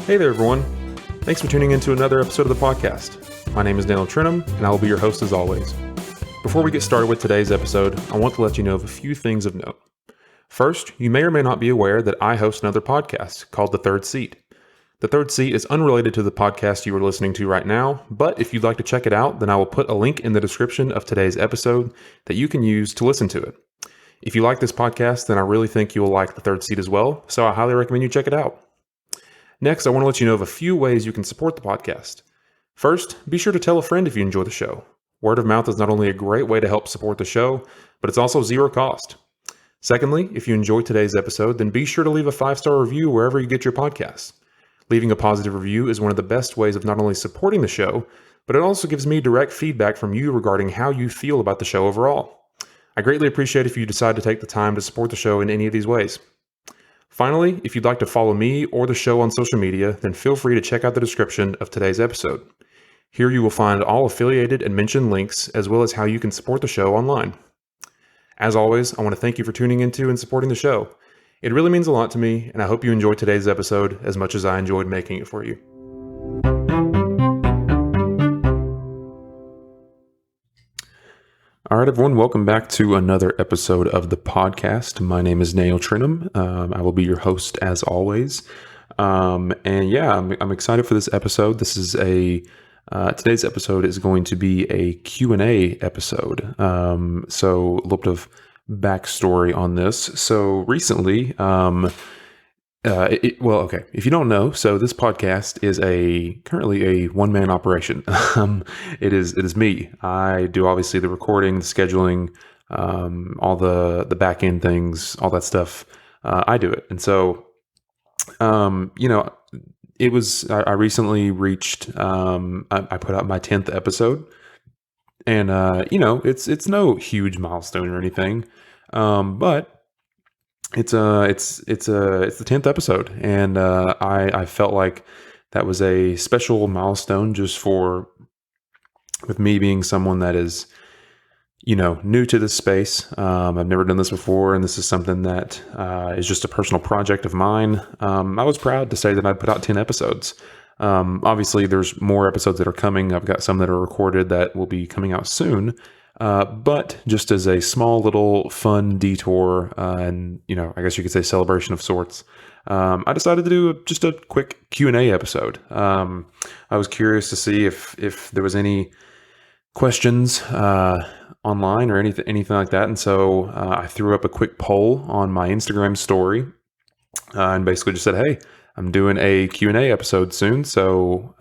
Hey there, everyone. Thanks for tuning in to another episode of the podcast. My name is Daniel Trinham, and I will be your host as always. Before we get started with today's episode, I want to let you know of a few things of note. First, you may or may not be aware that I host another podcast called The Third Seat. The Third Seat is unrelated to the podcast you are listening to right now, but if you'd like to check it out, then I will put a link in the description of today's episode that you can use to listen to it. If you like this podcast, then I really think you will like The Third Seat as well, so I highly recommend you check it out. Next, I want to let you know of a few ways you can support the podcast. First, be sure to tell a friend if you enjoy the show. Word of mouth is not only a great way to help support the show, but it's also zero cost. Secondly, if you enjoyed today's episode, then be sure to leave a 5-star review wherever you get your podcasts. Leaving a positive review is one of the best ways of not only supporting the show, but it also gives me direct feedback from you regarding how you feel about the show overall. I greatly appreciate if you decide to take the time to support the show in any of these ways. Finally, if you'd like to follow me or the show on social media, then feel free to check out the description of today's episode. Here you will find all affiliated and mentioned links, as well as how you can support the show online. As always, I want to thank you for tuning into and supporting the show. It really means a lot to me, and I hope you enjoyed today's episode as much as I enjoyed making it for you. All right, everyone, welcome back to another episode of the podcast. My name is Daniel Trinham. I will be your host as always. I'm excited for this episode. Today's episode is going to be a Q&A episode. So a little bit of backstory on this. So recently, if you don't know, so this podcast is currently a one-man operation. It is me. I do obviously the recording, the scheduling, all the back end things, all that stuff. I do it, and so I recently reached. I put out my 10th episode, and it's no huge milestone or anything, but. It's the 10th episode, and I felt like that was a special milestone just with me being someone that is, new to this space. I've never done this before, and this is something that is just a personal project of mine. I was proud to say that I'd put out 10 episodes. Obviously, there's more episodes that are coming. I've got some that are recorded that will be coming out soon. But just as a small little fun detour, and I guess you could say celebration of sorts, I decided to do just a quick Q&A episode. I was curious to see if there was any questions online or anything like that, and so I threw up a quick poll on my Instagram story, and basically just said, "Hey, I'm doing a Q&A episode soon, so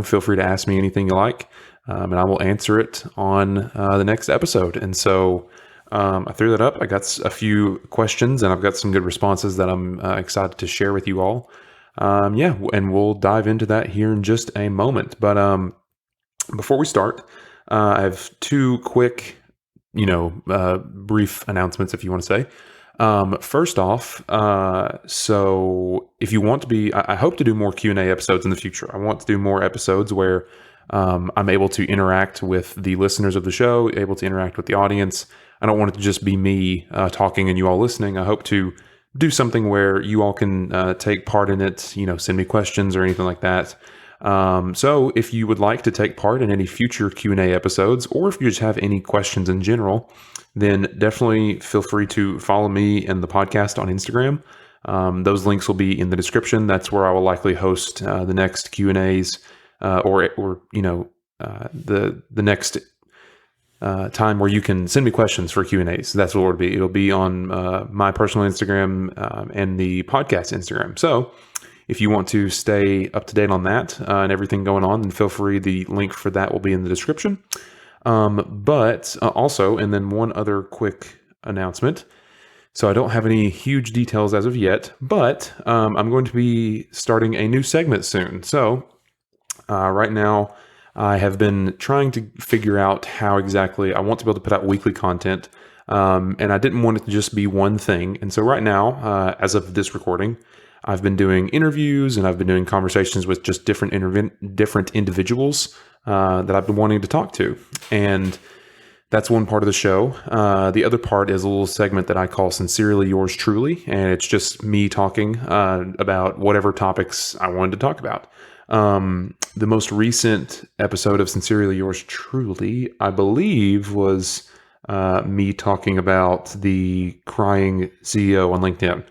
feel free to ask me anything you like." And I will answer it on the next episode. And so I threw that up. I got a few questions, and I've got some good responses that I'm excited to share with you all. And we'll dive into that here in just a moment. But before we start, I have two quick, brief announcements, if you want to say. First off, so if you want to be, I hope to do more Q&A episodes in the future. I want to do more episodes where I'm able to interact with the listeners of the show, able to interact with the audience. I don't want it to just be me talking and you all listening. I hope to do something where you all can take part in it, send me questions or anything like that. So if you would like to take part in any future Q&A episodes, or if you just have any questions in general, then definitely feel free to follow me and the podcast on Instagram. Those links will be in the description. That's where I will likely host the next Q&As. Or the next time where you can send me questions for Q&As. So that's what it'll be. It'll be on my personal Instagram and the podcast Instagram. So if you want to stay up to date on that and everything going on, then feel free. The link for that will be in the description. But also, and then one other quick announcement. So I don't have any huge details as of yet, but I'm going to be starting a new segment soon. So right now, I have been trying to figure out how exactly I want to be able to put out weekly content, and I didn't want it to just be one thing. And so right now, as of this recording, I've been doing interviews and I've been doing conversations with just different individuals that I've been wanting to talk to. And That's one part of the show. The other part is a little segment that I call Sincerely Yours Truly, and it's just me talking about whatever topics I wanted to talk about. The most recent episode of Sincerely Yours Truly, I believe, was me talking about the crying CEO on LinkedIn.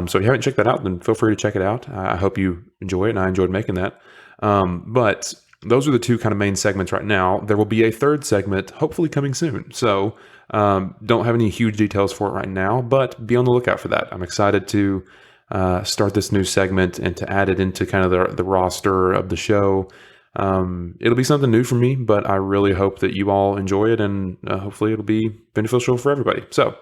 So if you haven't checked that out, then feel free to check it out. I hope you enjoy it, and I enjoyed making that. But those are the two kind of main segments right now. There will be a third segment, hopefully coming soon. So don't have any huge details for it right now, but be on the lookout for that. I'm excited to start this new segment and to add it into kind of the roster of the show. It'll be something new for me, but I really hope that you all enjoy it, and hopefully it'll be beneficial for everybody. So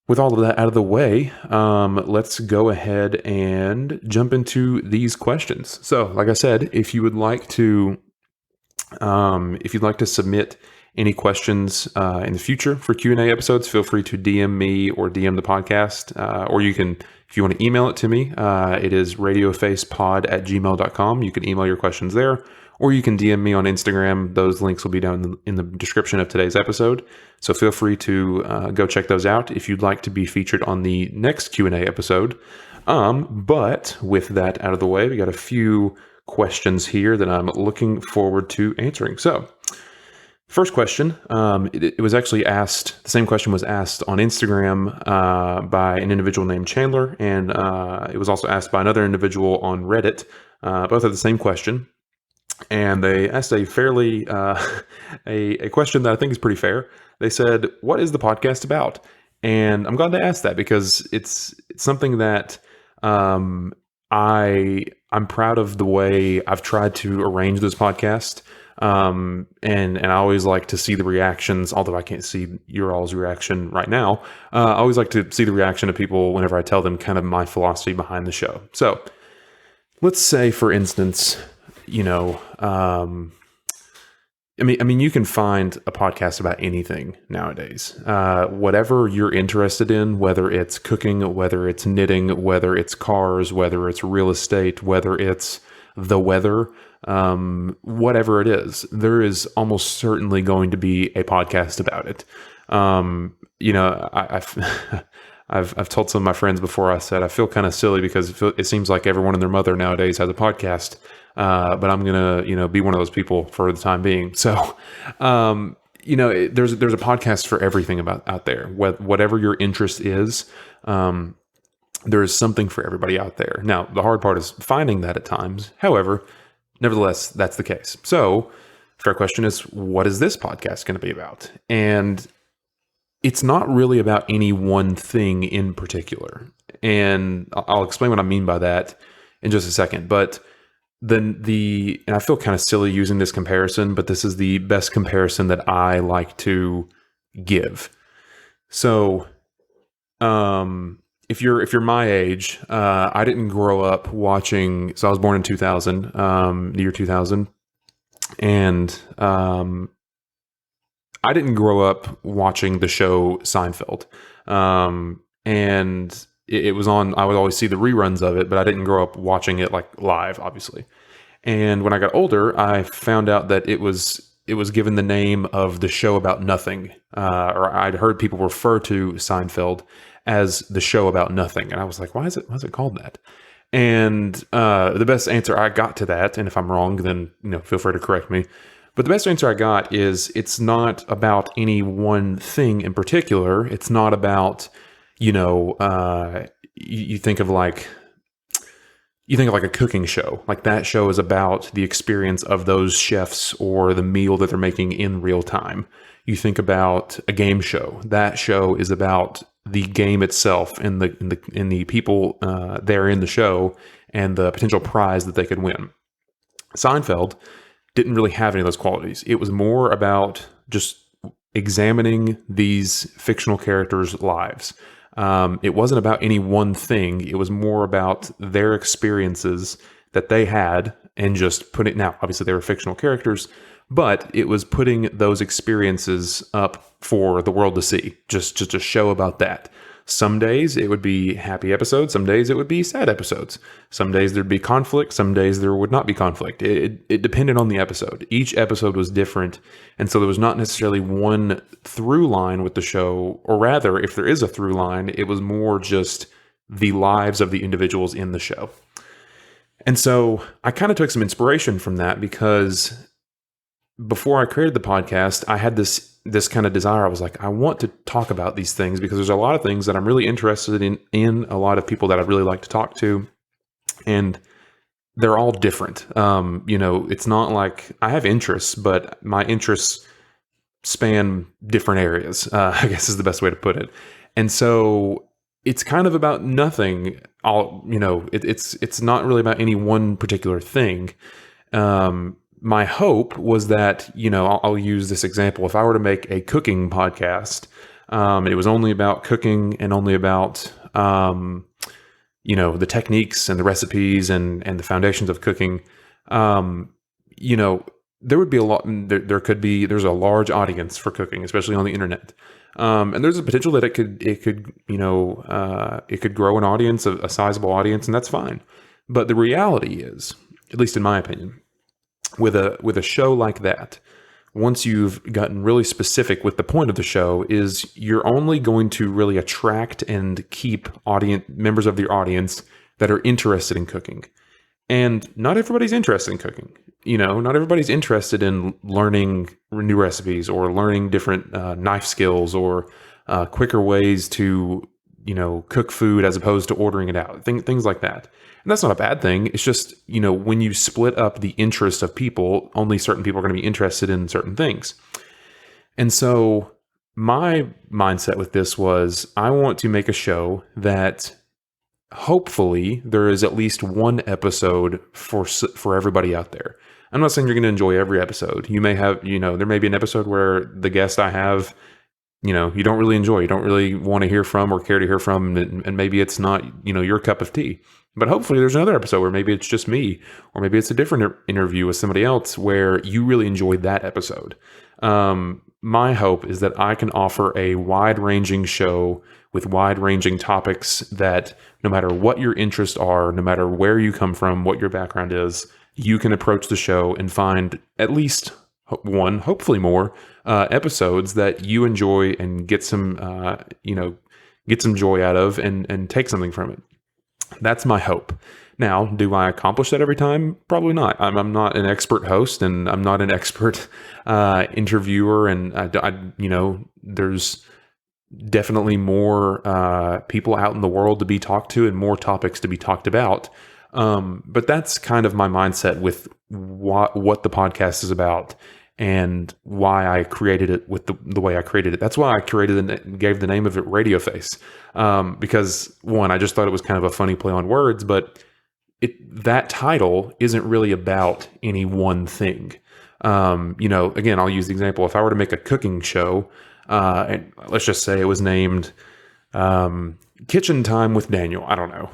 with all of that out of the way, let's go ahead and jump into these questions. So like I said, if you'd like to submit any questions in the future for Q&A episodes, feel free to DM me or DM the podcast, or you can, if you want to email it to me, it is radiofacepod@gmail.com. You can email your questions there, or you can DM me on Instagram. Those links will be down in the description of today's episode. So feel free to go check those out if you'd like to be featured on the next Q&A episode. But with that out of the way, we got a few questions here that I'm looking forward to answering. So first question, it was actually asked, the same question was asked on Instagram by an individual named Chandler, and it was also asked by another individual on Reddit. Both have the same question, and they asked a fairly, a question that I think is pretty fair. They said, what is the podcast about? And I'm glad they asked that, because it's something that I'm proud of the way I've tried to arrange this podcast. And I always like to see the reactions, although I can't see your all's reaction right now. I always like to see the reaction of people whenever I tell them kind of my philosophy behind the show. So let's say, for instance, I mean, you can find a podcast about anything nowadays. Whatever you're interested in, whether it's cooking, whether it's knitting, whether it's cars, whether it's real estate, whether it's the weather, whatever it is, there is almost certainly going to be a podcast about it. I've told some of my friends before, I said I feel kind of silly because it seems like everyone and their mother nowadays has a podcast. But I'm gonna, be one of those people for the time being. So, there's a podcast for everything out there. Whatever your interest is, there is something for everybody out there. Now, the hard part is finding that at times. However, nevertheless, that's the case. So, fair question is, what is this podcast going to be about? And it's not really about any one thing in particular. And I'll explain what I mean by that in just a second. But and I feel kind of silly using this comparison, but this is the best comparison that I like to give. So, if you're my age, I didn't grow up watching. So I was born in 2000, the year 2000, and I didn't grow up watching the show Seinfeld, and it was on. I would always see the reruns of it, but I didn't grow up watching it like live, obviously. And when I got older, I found out that it was given the name of the show about nothing, or I'd heard people refer to Seinfeld as the show about nothing, and I was like, why is it called that? And the best answer I got to that, and if I'm wrong, then feel free to correct me. But the best answer I got is it's not about any one thing in particular. It's not about you think of like a cooking show. Like, that show is about the experience of those chefs or the meal that they're making in real time. You think about a game show. That show is about the game itself and the people there in the show and the potential prize that they could win. Seinfeld didn't really have any of those qualities. It was more about just examining these fictional characters' lives. It wasn't about any one thing. It was more about their experiences that they had and just put it. Now, obviously they were fictional characters, but it was putting those experiences up for the world to see, just a show about that. Some days it would be happy episodes. Some days it would be sad episodes. Some days there'd be conflict. Some days there would not be conflict. It depended on the episode. Each episode was different. And so there was not necessarily one through line with the show, or rather, if there is a through line, it was more just the lives of the individuals in the show. And so I kind of took some inspiration from that, because before I created the podcast, I had this kind of desire. I was like, I want to talk about these things because there's a lot of things that I'm really interested in a lot of people that I'd really like to talk to, and they're all different. It's not like I have interests, but my interests span different areas, I guess is the best way to put it. And so it's kind of about nothing. It's not really about any one particular thing. My hope was that, I'll use this example. If I were to make a cooking podcast, it was only about cooking and only about, the techniques and the recipes and the foundations of cooking, there would be a lot, there's a large audience for cooking, especially on the internet. And there's a potential that it could grow an audience, a sizable audience, and that's fine. But the reality is, at least in my opinion, with a show like that, once you've gotten really specific with the point of the show, is you're only going to really attract and keep members of your audience that are interested in cooking. And not everybody's interested in cooking. Not everybody's interested in learning new recipes or learning different knife skills or quicker ways to, cook food as opposed to ordering it out. Things like that. And that's not a bad thing. It's just, when you split up the interest of people, only certain people are going to be interested in certain things. And so my mindset with this was, I want to make a show that hopefully there is at least one episode for everybody out there. I'm not saying you're going to enjoy every episode. You may have, there may be an episode where the guest I have, you don't really enjoy, you don't really want to hear from or care to hear from, and maybe it's not, your cup of tea. But hopefully there's another episode where maybe it's just me, or maybe it's a different interview with somebody else where you really enjoyed that episode. My hope is that I can offer a wide-ranging show with wide-ranging topics that no matter what your interests are, no matter where you come from, what your background is, you can approach the show and find at least one, hopefully more, episodes that you enjoy and get some joy out of and take something from it. That's my hope. Now, do I accomplish that every time? Probably not. I'm not an expert host, and I'm not an expert interviewer, and there's definitely more people out in the world to be talked to and more topics to be talked about. But that's kind of my mindset with what the podcast is about and why I created it with the way I created it. That's why I gave the name of it Radio Face. Because one, I just thought it was kind of a funny play on words, but that title isn't really about any one thing. Again, I'll use the example. If I were to make a cooking show, and let's just say it was named Kitchen Time with Daniel. I don't know.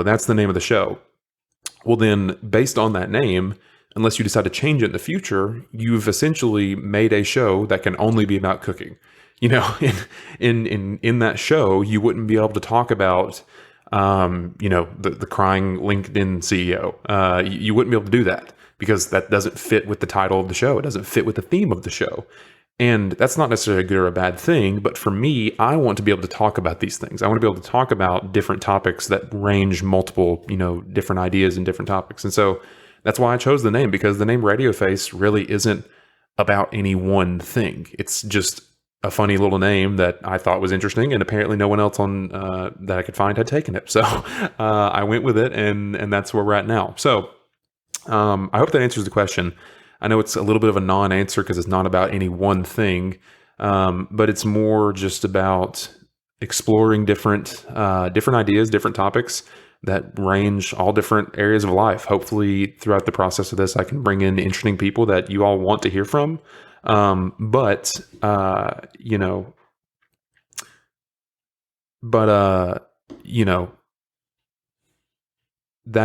That's the name of the show. Well, then based on that name, unless you decide to change it in the future, you've essentially made a show that can only be about cooking. In that show, you wouldn't be able to talk about, the crying LinkedIn CEO. You wouldn't be able to do that because that doesn't fit with the title of the show. It doesn't fit with the theme of the show. And that's not necessarily a good or a bad thing, but for me, I want to be able to talk about these things. I want to be able to talk about different topics that range multiple, different ideas and different topics. And so that's why I chose the name, because the name Radio Face really isn't about any one thing. It's just a funny little name that I thought was interesting, and apparently no one else on that I could find had taken it. So I went with it, and that's where we're at now. So I hope that answers the question. I know it's a little bit of a non-answer because it's not about any one thing, but it's more just about exploring different ideas, different topics that range all different areas of life. Hopefully, throughout the process of this, I can bring in interesting people that you all want to hear from. That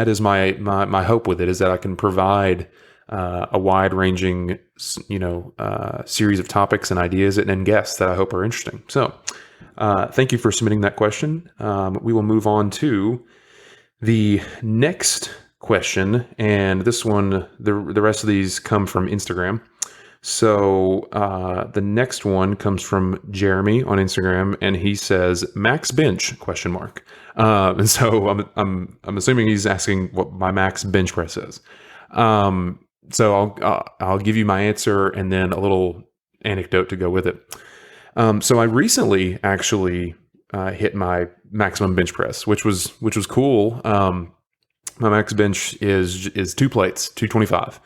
is my hope with it, is that I can provide a wide-ranging, series of topics and ideas and guests that I hope are interesting. So Thank you for submitting that question. We will move on to the next question, and this one, the rest of these come from Instagram. So the next one comes from Jeremy on Instagram, and he says max bench question mark. And so I'm assuming he's asking what my max bench press is. So I'll give you my answer and then a little anecdote to go with it. So I recently actually hit my maximum bench press, which was cool. My max bench is 2 plates, 225,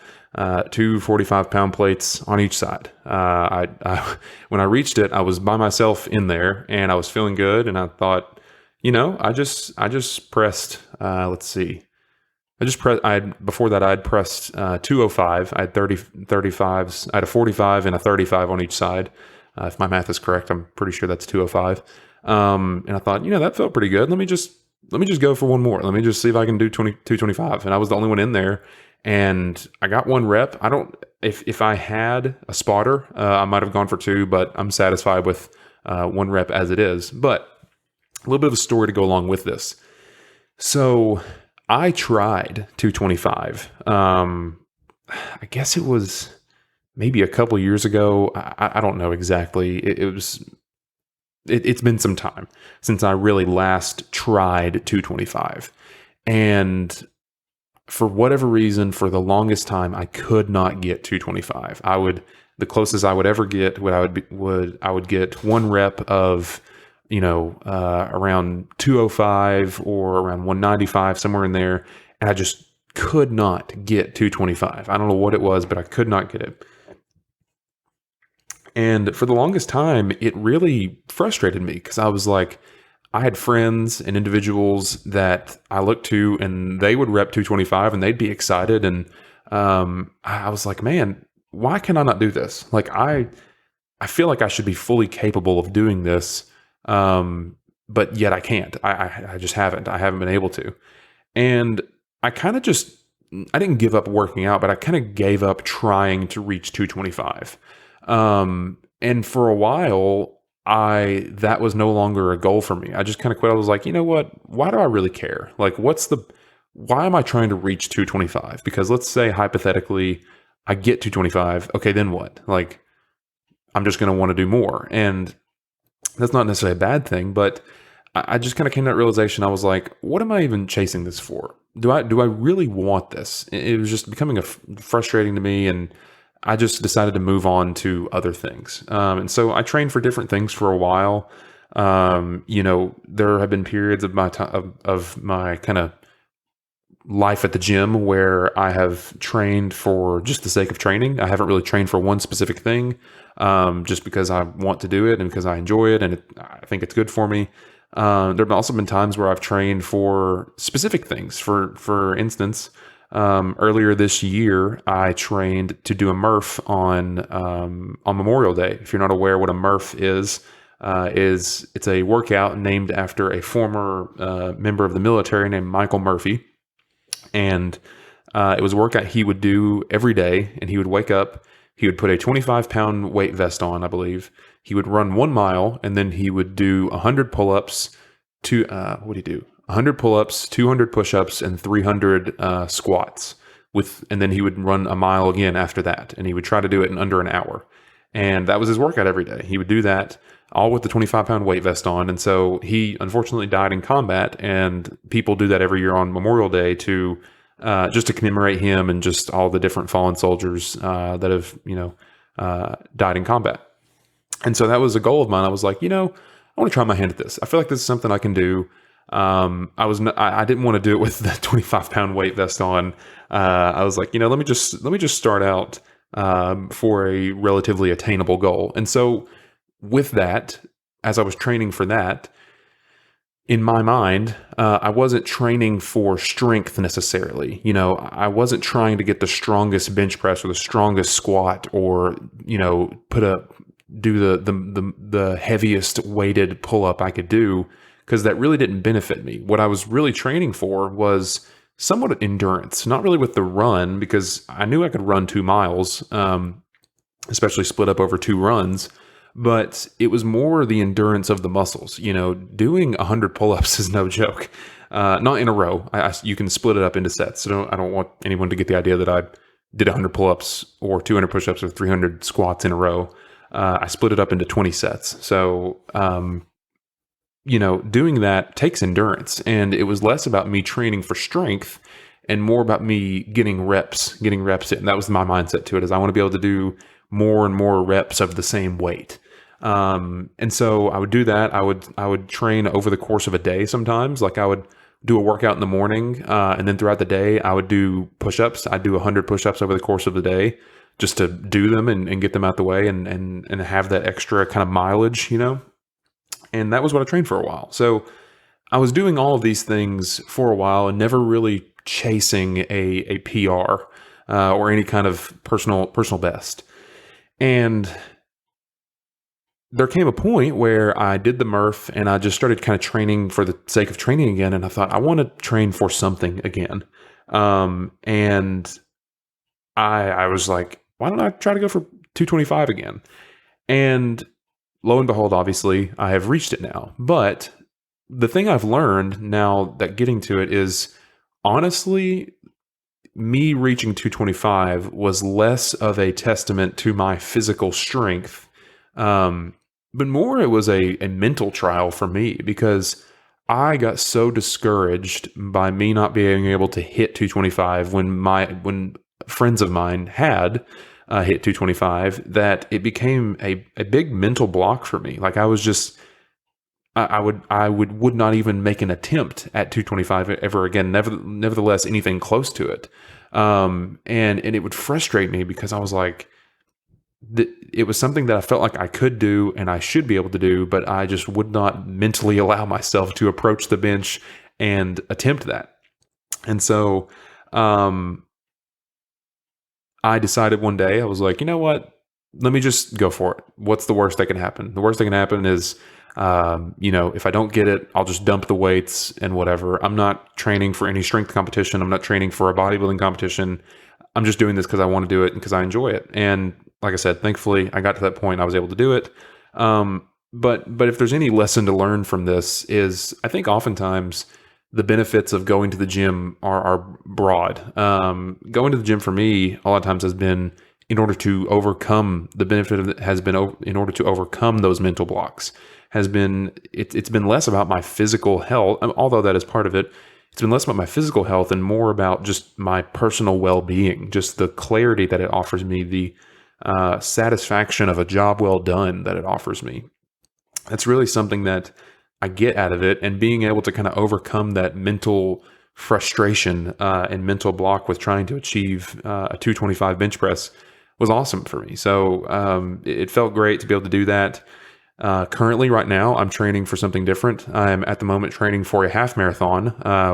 2 45-pound plates on each side. When I reached it, I was by myself in there and I was feeling good. And I thought, I just pressed, let's see. Before that, I'd pressed 205. I had 35s. I had a 45 and a 35 on each side. If my math is correct, I'm pretty sure that's 205. And I thought, that felt pretty good. Let me just go for one more. Let me just see if I can do 225. And I was the only one in there, and I got 1 rep. If I had a spotter, I might have gone for 2, but I'm satisfied with 1 rep as it is. But a little bit of a story to go along with this. So I tried 225. I guess it was maybe a couple years ago. I don't know exactly. It's been some time since I really last tried 225. And for whatever reason, for the longest time, I could not get 225. The closest I would ever get I would get 1 rep of, around 205 or around 195, somewhere in there. And I just could not get 225. I don't know what it was, but I could not get it. And for the longest time, it really frustrated me because I was like, I had friends and individuals that I looked to, and they would rep 225 and they'd be excited. And I was like, man, why can I not do this? Like, I feel like I should be fully capable of doing this, but yet I can't. I just haven't. I haven't been able to. And I kind of I didn't give up working out, but I kind of gave up trying to reach 225. And for a while, that was no longer a goal for me. I just kind of quit. I was like, you know what? Why do I really care? Like, why am I trying to reach 225? Because let's say hypothetically I get 225. Okay, then what? Like, I'm just going to want to do more. And that's not necessarily a bad thing, but I just kind of came to that realization. I was like, what am I even chasing this for? Do I really want this? It was just becoming frustrating to me, and I just decided to move on to other things. And so I trained for different things for a while. There have been periods of my kind of life at the gym where I have trained for just the sake of training. I haven't really trained for one specific thing, just because I want to do it and because I enjoy it and I think it's good for me. There have also been times where I've trained for specific things. For instance, earlier this year, I trained to do a Murph on Memorial Day. If you're not aware what a Murph is it's a workout named after a former member of the military named Michael Murphy. And it was a workout he would do every day, and he would wake up, he would put a 25-pound weight vest on, I believe. He would run 1 mile, and then he would do 100 pull-ups, 100 pull-ups, 200 push-ups, and 300 squats. And then he would run a mile again after that, and he would try to do it in under an hour. And that was his workout every day. He would do that all with the 25-pound weight vest on. And so he unfortunately died in combat, and people do that every year on Memorial Day to just to commemorate him and just all the different fallen soldiers that have died in combat. And so that was a goal of mine. I was like, I want to try my hand at this. I feel like this is something I can do. I didn't want to do it with the 25-pound weight vest on. I was like, let me just start out for a relatively attainable goal. And so with that, as I was training for that, in my mind, I wasn't training for strength necessarily. I wasn't trying to get the strongest bench press or the strongest squat or, do the heaviest weighted pull up I could do, because that really didn't benefit me. What I was really training for was somewhat endurance, not really with the run, because I knew I could run 2 miles, especially split up over 2 runs. but it was more the endurance of the muscles. Doing 100 pull-ups is no joke. Not in a row. You can split it up into sets. So I don't want anyone to get the idea that I did 100 pull-ups or 200 push-ups or 300 squats in a row. I split it up into 20 sets. So, doing that takes endurance, and it was less about me training for strength and more about me getting reps in. That was my mindset to it, is I want to be able to do more and more reps of the same weight. And so I would do that. I would train over the course of a day. Sometimes, like, I would do a workout in the morning, and then throughout the day I would do push-ups. I'd do 100 push-ups over the course of the day, just to do them and get them out the way and have that extra kind of mileage, and that was what I trained for a while. So I was doing all of these things for a while and never really chasing a PR, or any kind of personal best. And there came a point where I did the Murph and I just started kind of training for the sake of training again. And I thought, I want to train for something again. And I was like, why don't I try to go for 225 again? And lo and behold, obviously I have reached it now. But the thing I've learned now that getting to it is, honestly, me reaching 225 was less of a testament to my physical strength, but more it was a mental trial for me, because I got so discouraged by me not being able to hit 225 when friends of mine had hit 225, that it became a big mental block for me. Like, I was just, I would not even make an attempt at 225 ever again. Nevertheless, anything close to it. And it would frustrate me, because I was like, it was something that I felt like I could do and I should be able to do, but I just would not mentally allow myself to approach the bench and attempt that. And so, I decided one day, I was like, you know what? Let me just go for it. What's the worst that can happen? The worst that can happen is, if I don't get it, I'll just dump the weights and whatever. I'm not training for any strength competition. I'm not training for a bodybuilding competition. I'm just doing this because I want to do it and because I enjoy it. And like I said, thankfully I got to that point. I was able to do it. But if there's any lesson to learn from this, is I think oftentimes the benefits of going to the gym are broad. Going to the gym for me a lot of times has been in order to overcome the benefit of it, has been in order to overcome those mental blocks. It's been less about my physical health, although that is part of it. It's been less about my physical health and more about just my personal well-being, just the clarity that it offers me, the satisfaction of a job well done that it offers me. That's really something that I get out of it, and being able to kind of overcome that mental frustration and mental block with trying to achieve a 225 bench press was awesome for me. So it felt great to be able to do that. Currently, right now, I'm training for something different. I'm at the moment training for a half marathon,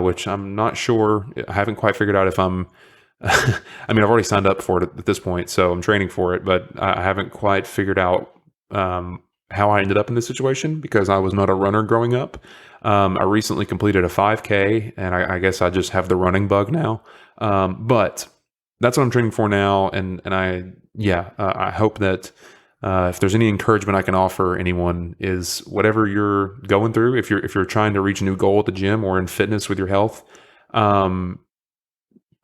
which I'm not sure. I haven't quite figured out if I'm, I've already signed up for it at this point, so I'm training for it, but I haven't quite figured out how I ended up in this situation, because I was not a runner growing up. I recently completed a 5K, and I guess I just have the running bug now. But that's what I'm training for now. And I hope that if there's any encouragement I can offer anyone, is whatever you're going through, if you're trying to reach a new goal at the gym or in fitness with your health,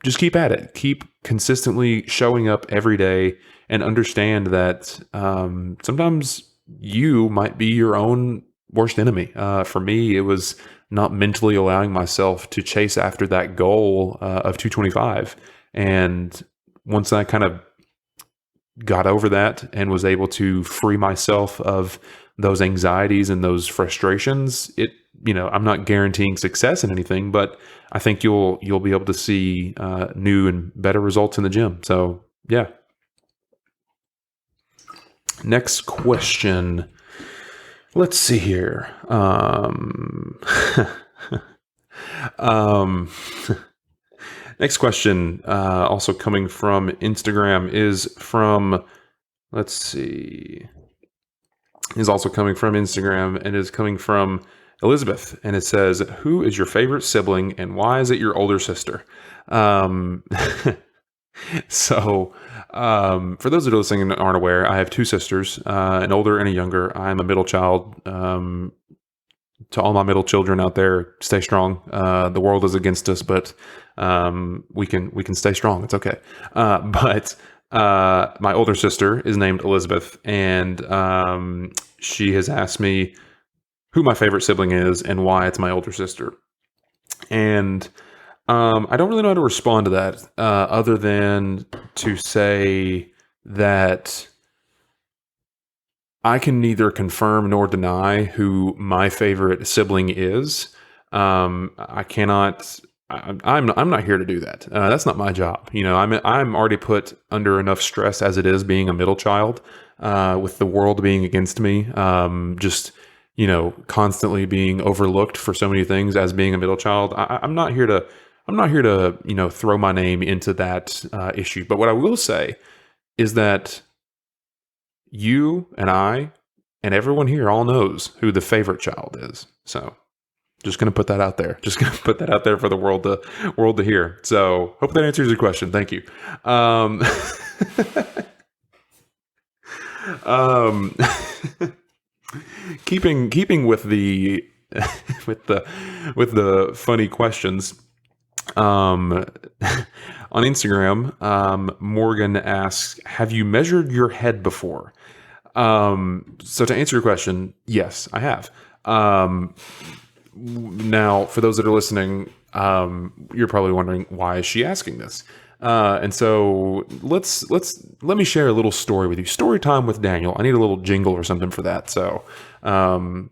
just keep at it. Keep consistently showing up every day, and understand that sometimes you might be your own worst enemy. For me, it was not mentally allowing myself to chase after that goal of 225. And once I kind of got over that and was able to free myself of those anxieties and those frustrations, I'm not guaranteeing success in anything, but I think you'll be able to see new and better results in the gym. So yeah. Next question. Let's see here. Next question, also coming from Instagram, is coming from Elizabeth, and it says, "Who is your favorite sibling, and why is it your older sister?" So For those that are listening and aren't aware, I have two sisters, an older and a younger. I'm a middle child. To all my middle children out there, stay strong. The world is against us, but we can stay strong. It's okay. But my older sister is named Elizabeth, and she has asked me who my favorite sibling is and why it's my older sister. And I don't really know how to respond to that, other than to say that I can neither confirm nor deny who my favorite sibling is. I cannot. I'm not here to do that. That's not my job. I'm already put under enough stress as it is, being a middle child, with the world being against me. Just constantly being overlooked for so many things as being a middle child. I'm not here to. I'm not here to throw my name into that issue. But what I will say is that you and I and everyone here all knows who the favorite child is. So just going to put that out there. Just going to put that out there for the world to hear. So hope that answers your question. Thank you. Keeping with the with the funny questions. On Instagram, Morgan asks, have you measured your head before? So to answer your question, yes, I have. Now, for those that are listening, you're probably wondering, why is she asking this? And so let me share a little story with you. Story time with Daniel. I need a little jingle or something for that. So, but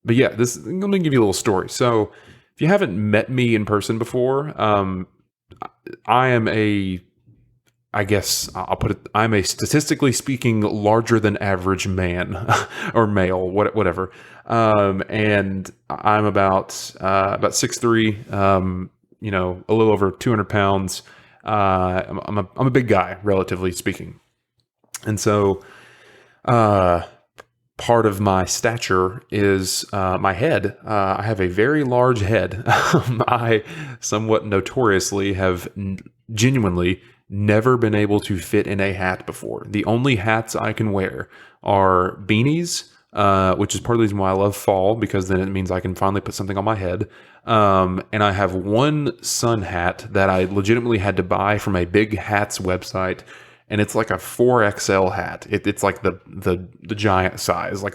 yeah, let me give you a little story. So if you haven't met me in person before, I am I guess I'll put it, I'm a statistically speaking larger than average man or male, whatever. And I'm about 6'3", a little over 200 pounds. I'm a big guy, relatively speaking. And so, part of my stature is my head. I have a very large head. I somewhat notoriously have genuinely never been able to fit in a hat before. The only hats I can wear are beanies, which is part of the reason why I love fall, because then it means I can finally put something on my head. And I have one sun hat that I legitimately had to buy from a Big Hats website. And it's like a 4XL hat. It's like the giant size. Like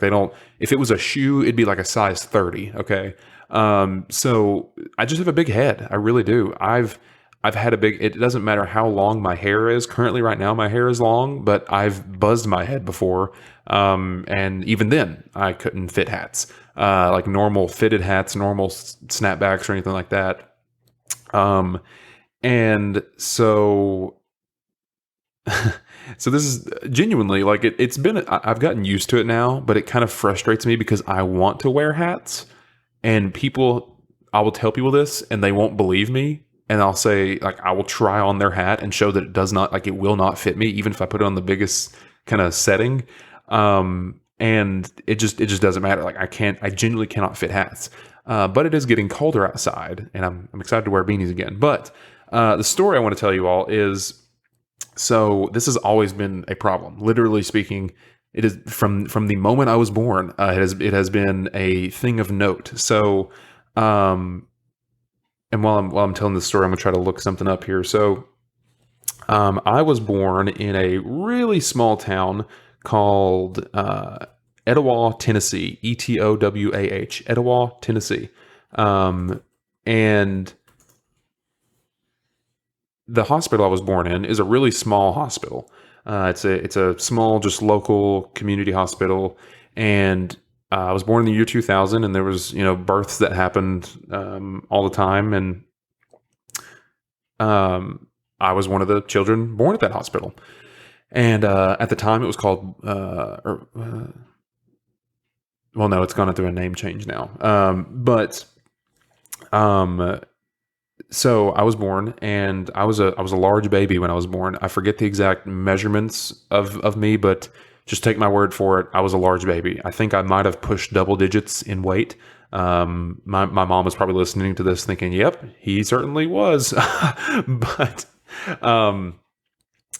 if it was a shoe, it'd be like a size 30. Okay. So I just have a big head. I really do. I've had it doesn't matter how long my hair is. Currently right now, my hair is long, but I've buzzed my head before. And even then I couldn't fit hats, like normal fitted hats, normal snapbacks or anything like that. And so, so this is genuinely like it's been, I've gotten used to it now, but it kind of frustrates me because I want to wear hats, and I will tell people this and they won't believe me. And I'll say, like, I will try on their hat and show that it does not, like, it will not fit me, even if I put it on the biggest kind of setting. And it just doesn't matter. Like, I genuinely cannot fit hats. But it is getting colder outside, and I'm excited to wear beanies again. But the story I want to tell you all is, so this has always been a problem. Literally speaking, it is from the moment I was born. It has been a thing of note. So, and while I'm telling this story, I'm gonna try to look something up here. So, I was born in a really small town called Etowah, Tennessee. Etowah, Etowah, Tennessee. And the hospital I was born in is a really small hospital. It's a small, just local community hospital, and I was born in the year 2000, and there was births that happened all the time, and I was one of the children born at that hospital. And at the time, it was called well, no, it's gone through a name change now. So I was born, and I was a large baby when I was born. I forget the exact measurements of me, but just take my word for it. I was a large baby. I think I might have pushed double digits in weight. My mom was probably listening to this thinking, yep, he certainly was. But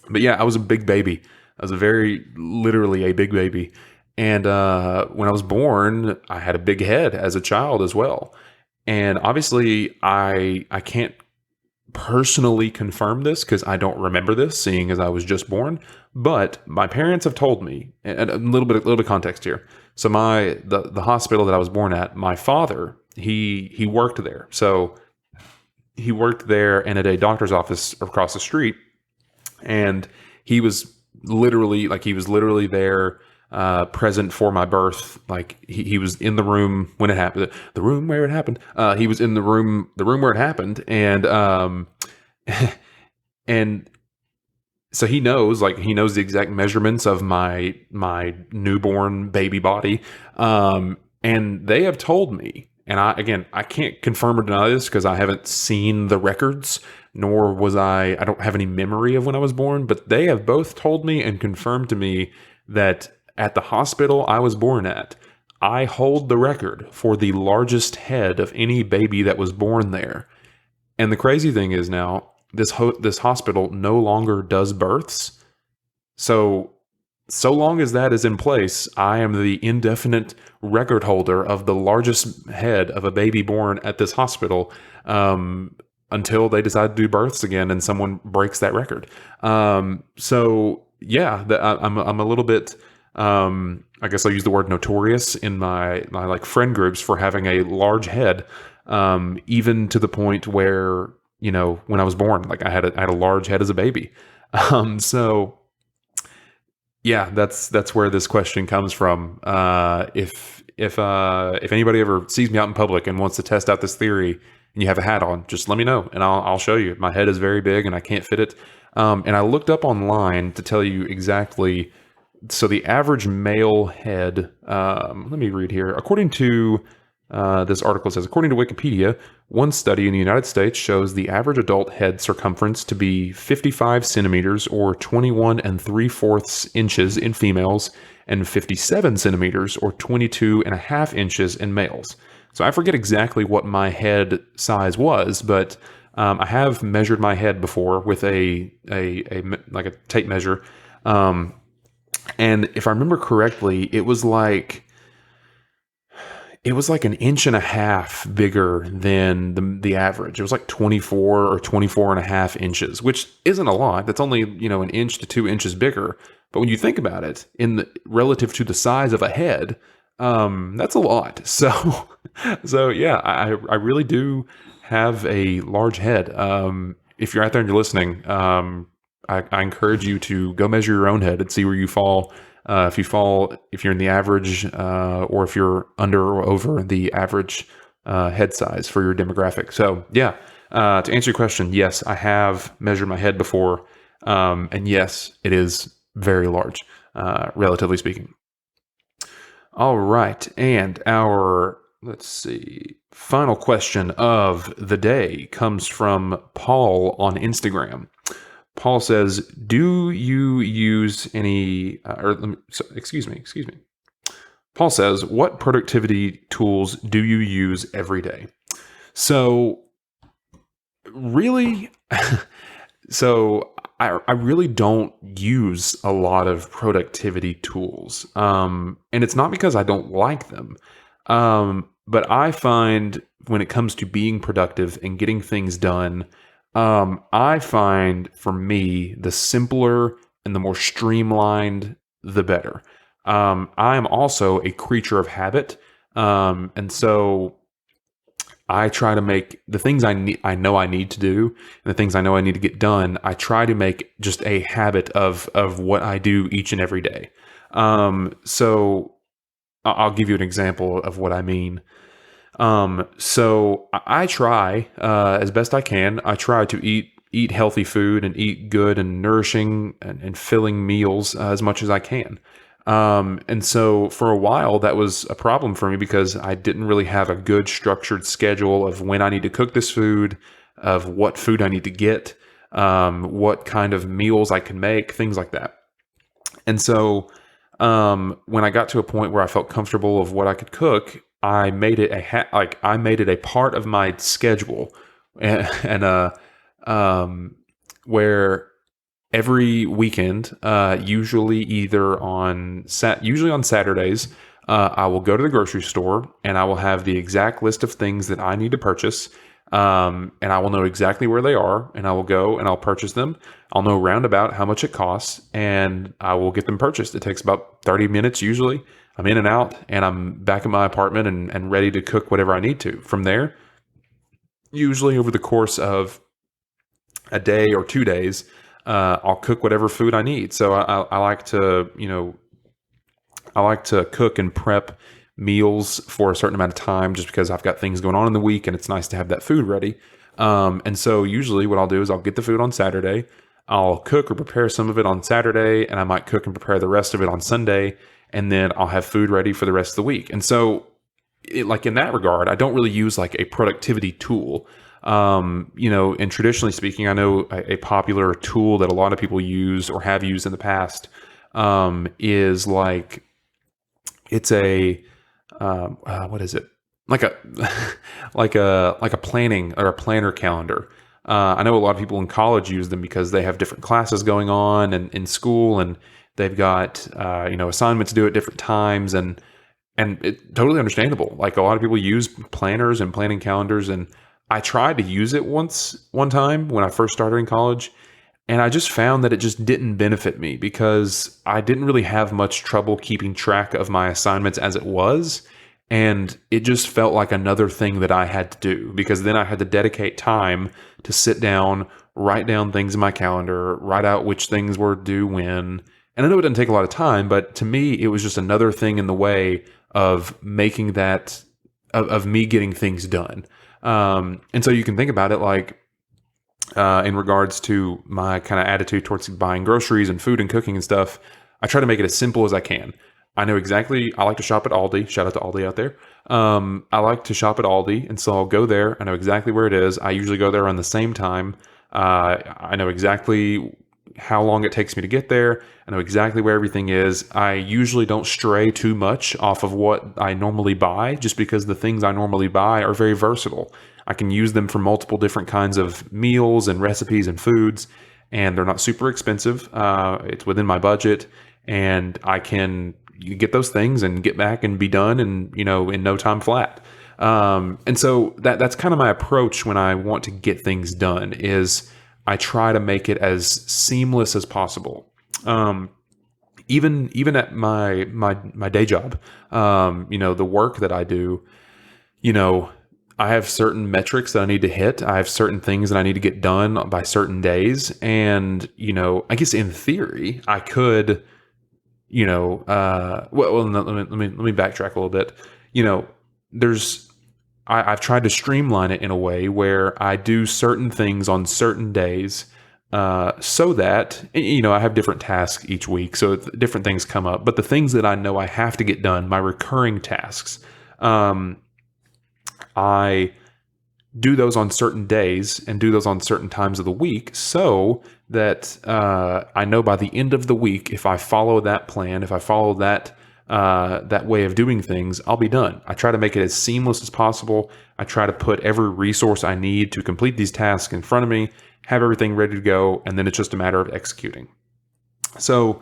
But yeah, I was a big baby. I was a very literally a big baby. And when I was born, I had a big head as a child as well. And obviously, I can't personally confirm this because I don't remember this, seeing as I was just born. But my parents have told me, and a little bit of context here. So the hospital that I was born at, my father, he worked there. So he worked there and at a doctor's office across the street, and he was he was literally there, present for my birth. Like he was in the room when it happened, the room where it happened. He was in the room where it happened, and so he knows the exact measurements of my newborn baby body. And they have told me, and I can't confirm or deny this because I haven't seen the records, nor I don't have any memory of when I was born, but they have both told me and confirmed to me that at the hospital I was born at, I hold the record for the largest head of any baby that was born there. And the crazy thing is now this hospital no longer does births. So long as that is in place, I am the indefinite record holder of the largest head of a baby born at this hospital, until they decide to do births again and someone breaks that record. So yeah, I'm a little bit. I guess I'll use the word notorious in my like friend groups for having a large head, even to the point where, when I was born, like I had a large head as a baby. So yeah, that's where this question comes from. If anybody ever sees me out in public and wants to test out this theory, and you have a hat on, just let me know, and I'll show you. My head is very big, and I can't fit it. And I looked up online to tell you exactly. So the average male head. Let me read here. According to this article says, according to Wikipedia, one study in the United States shows the average adult head circumference to be 55 centimeters or 21 and 3/4 inches in females, and 57 centimeters or 22 and a half inches in males. So I forget exactly what my head size was, but I have measured my head before with a like a tape measure, and if I remember correctly, it was like an inch and a half bigger than the average. It was like 24 or 24 and a half inches, which isn't a lot. That's only, an inch to 2 inches bigger. But when you think about it relative to the size of a head, that's a lot. So yeah, I really do have a large head. If you're out there and you're listening, I encourage you to go measure your own head and see where you fall. If you're in the average, or if you're under or over the average head size for your demographic. So yeah, to answer your question, yes, I have measured my head before, and yes, it is very large, relatively speaking. All right, and let's see, final question of the day comes from Paul on Instagram. Paul says, "Do you use any?" Excuse me. Paul says, "What productivity tools do you use every day?" So, really, I really don't use a lot of productivity tools, and it's not because I don't like them, but I find when it comes to being productive and getting things done. I find for me, the simpler and the more streamlined, the better. I am also a creature of habit. And so I try to make the things I know I need to do, and the things I know I need to get done. I try to make just a habit of what I do each and every day. So I'll give you an example of what I mean. So I try, as best I can, I try to eat healthy food and eat good and nourishing and filling meals, as much as I can. And so for a while that was a problem for me because I didn't really have a good structured schedule of when I need to cook this food, of what food I need to get, what kind of meals I can make, things like that. And so, when I got to a point where I felt comfortable of what I could cook, I made it I made it a part of my schedule, and where every weekend, usually on Saturdays, I will go to the grocery store and I will have the exact list of things that I need to purchase. And I will know exactly where they are, and I will go and I'll purchase them. I'll know roundabout how much it costs, and I will get them purchased. It takes about 30 minutes usually. I'm in and out, and I'm back in my apartment and ready to cook whatever I need to. From there, usually over the course of a day or 2 days, I'll cook whatever food I need. So I like to, I like to cook and prep meals for a certain amount of time just because I've got things going on in the week and it's nice to have that food ready. And so usually what I'll do is I'll get the food on Saturday. I'll cook or prepare some of it on Saturday, and I might cook and prepare the rest of it on Sunday. And then I'll have food ready for the rest of the week. And so like in that regard, I don't really use like a productivity tool. And traditionally speaking, I know a popular tool that a lot of people use or have used in the past, is like, it's a, what is it? Like a, like a planning or a planner calendar. I know a lot of people in college use them because they have different classes going on and in school, and they've got, assignments due at different times, and it's totally understandable. Like a lot of people use planners and planning calendars, and I tried to use it one time when I first started in college, and I just found that it just didn't benefit me because I didn't really have much trouble keeping track of my assignments as it was. And it just felt like another thing that I had to do, because then I had to dedicate time to sit down, write down things in my calendar, write out which things were due when. And I know it doesn't take a lot of time, but to me, it was just another thing in the way of making that, of me getting things done. And so you can think about it like, in regards to my kind of attitude towards buying groceries and food and cooking and stuff, I try to make it as simple as I can. I know exactly, I like to shop at Aldi. Shout out to Aldi out there. I like to shop at Aldi, and so I'll go there. I know exactly where it is. I usually go there around the same time. I know exactly how long it takes me to get there. I know exactly where everything is. I usually don't stray too much off of what I normally buy, just because the things I normally buy are very versatile. I can use them for multiple different kinds of meals and recipes and foods, and they're not super expensive. It's within my budget, and I can get those things and get back and be done and, in no time flat. And so that's kind of my approach when I want to get things done, is I try to make it as seamless as possible. Even at my day job, the work that I do, I have certain metrics that I need to hit. I have certain things that I need to get done by certain days. And, I guess in theory, I could, no, let me backtrack a little bit. I've tried to streamline it in a way where I do certain things on certain days, so that, I have different tasks each week. So different things come up, but the things that I know I have to get done, my recurring tasks, I do those on certain days and do those on certain times of the week, so that I know by the end of the week, if I follow that plan, if I follow that way of doing things, I'll be done. I try to make it as seamless as possible. I try to put every resource I need to complete these tasks in front of me, have everything ready to go, and then it's just a matter of executing. So,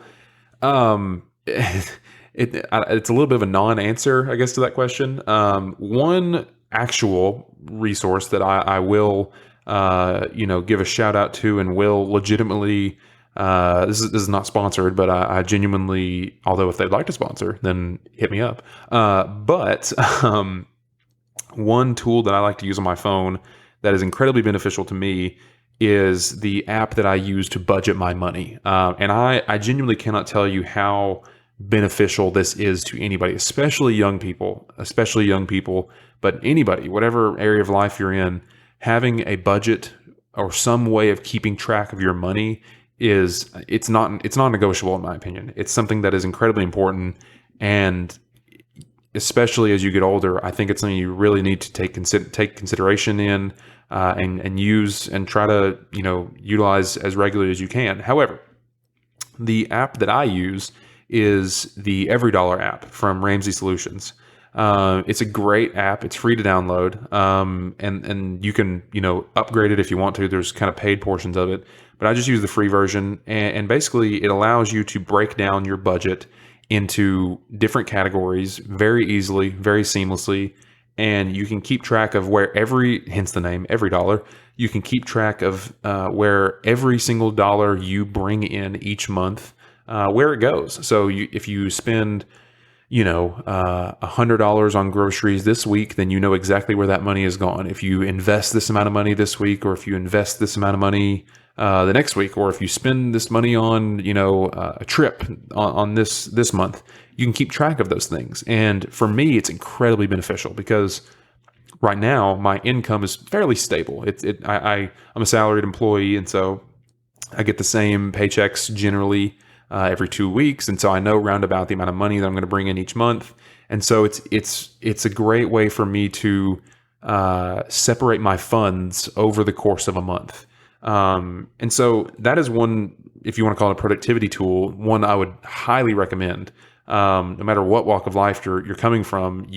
it's a little bit of a non-answer, I guess, to that question. One actual resource that I will, give a shout out to and will legitimately, this is not sponsored, but I genuinely, although if they'd like to sponsor, then hit me up. But one tool that I like to use on my phone that is incredibly beneficial to me is the app that I use to budget my money. And I genuinely cannot tell you how beneficial this is to anybody, especially young people, but anybody, whatever area of life you're in. Having a budget or some way of keeping track of your money it's non-negotiable in my opinion. It's something that is incredibly important, and especially as you get older, I think it's something you really need to take consideration in, and use and try to utilize as regularly as you can. However, the app that I use is the EveryDollar app from Ramsey Solutions. It's a great app. It's free to download, and you can upgrade it if you want to. There's kind of paid portions of it, but I just use the free version, and basically it allows you to break down your budget into different categories very easily, very seamlessly, and you can keep track of where hence the name, every dollar. You can keep track of where every single dollar you bring in each month, where it goes. So if you spend $100 on groceries this week, then you know exactly where that money is gone. If you invest this amount of money this week, or if you invest this amount of money the next week, or if you spend this money on, a trip on this month, you can keep track of those things. And for me, it's incredibly beneficial because right now my income is fairly stable. I'm a salaried employee, and so I get the same paychecks generally every 2 weeks, and so I know roundabout the amount of money that I'm going to bring in each month. And so it's a great way for me to separate my funds over the course of a month. And so that is one, if you want to call it a productivity tool, one I would highly recommend. No matter what walk of life you're coming from,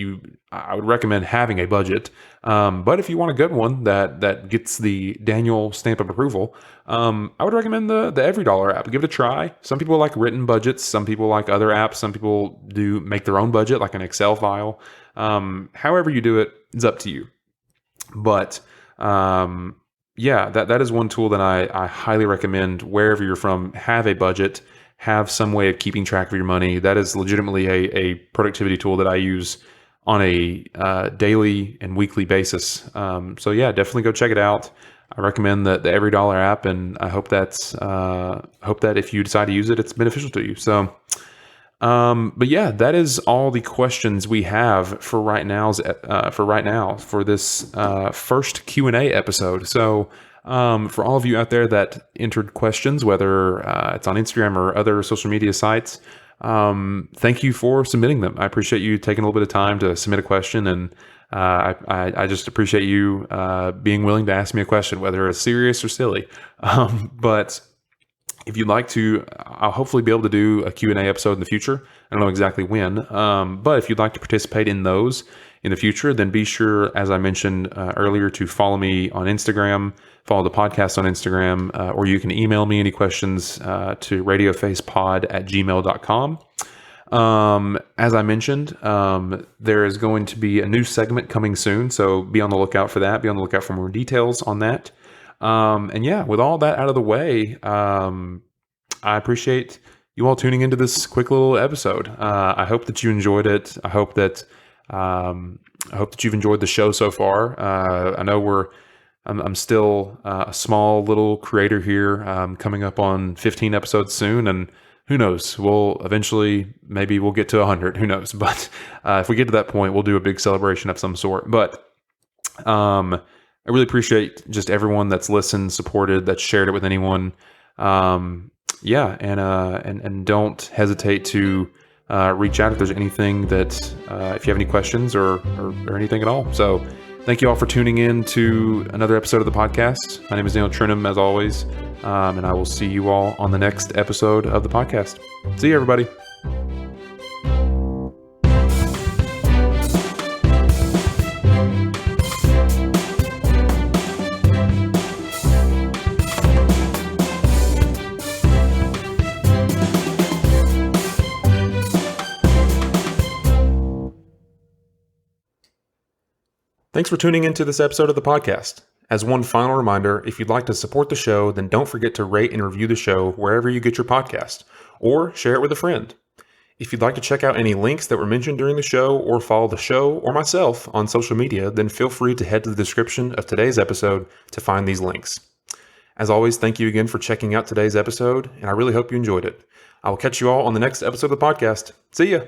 I would recommend having a budget. But if you want a good one that gets the Daniel stamp of approval, I would recommend the EveryDollar app. Give it a try. Some people like written budgets. Some people like other apps. Some people do make their own budget, like an Excel file. However you do it, it's up to you. But yeah, that is one tool that I highly recommend. Wherever you're from, have a budget. Have some way of keeping track of your money. That is legitimately a productivity tool that I use on a daily and weekly basis. So yeah, definitely go check it out. I recommend the EveryDollar app, and I hope that if you decide to use it, it's beneficial to you. So, but yeah, that is all the questions we have for right now. For this first Q&A episode. So. For all of you out there that entered questions, whether it's on Instagram or other social media sites, thank you for submitting them. I appreciate you taking a little bit of time to submit a question, and I just appreciate you being willing to ask me a question, whether it's serious or silly. But if you'd like to, I'll hopefully be able to do a Q&A episode in the future. I don't know exactly when, but if you'd like to participate in those in the future, then be sure, as I mentioned earlier, to follow me on Instagram, follow the podcast on Instagram, or you can email me any questions to radiofacepod@gmail.com. As I mentioned, there is going to be a new segment coming soon, so be on the lookout for that. Be on the lookout for more details on that. And yeah, with all that out of the way, I appreciate you all tuning into this quick little episode. I hope that you enjoyed it. I hope that you've enjoyed the show so far. I know I'm still a small little creator here, coming up on 15 episodes soon, and who knows, maybe we'll get to 100, who knows, but if we get to that point, we'll do a big celebration of some sort. But I really appreciate just everyone that's listened, supported, that's shared it with anyone. And don't hesitate to reach out if there's anything if you have any questions or anything at all. So thank you all for tuning in to another episode of the podcast. My name is Daniel Trinham, as always, and I will see you all on the next episode of the podcast. See you, everybody. Thanks for tuning into this episode of the podcast. As one final reminder, if you'd like to support the show, then don't forget to rate and review the show wherever you get your podcast, or share it with a friend. If you'd like to check out any links that were mentioned during the show, or follow the show or myself on social media, then feel free to head to the description of today's episode to find these links. As always, thank you again for checking out today's episode, and I really hope you enjoyed it. I will catch you all on the next episode of the podcast. See ya!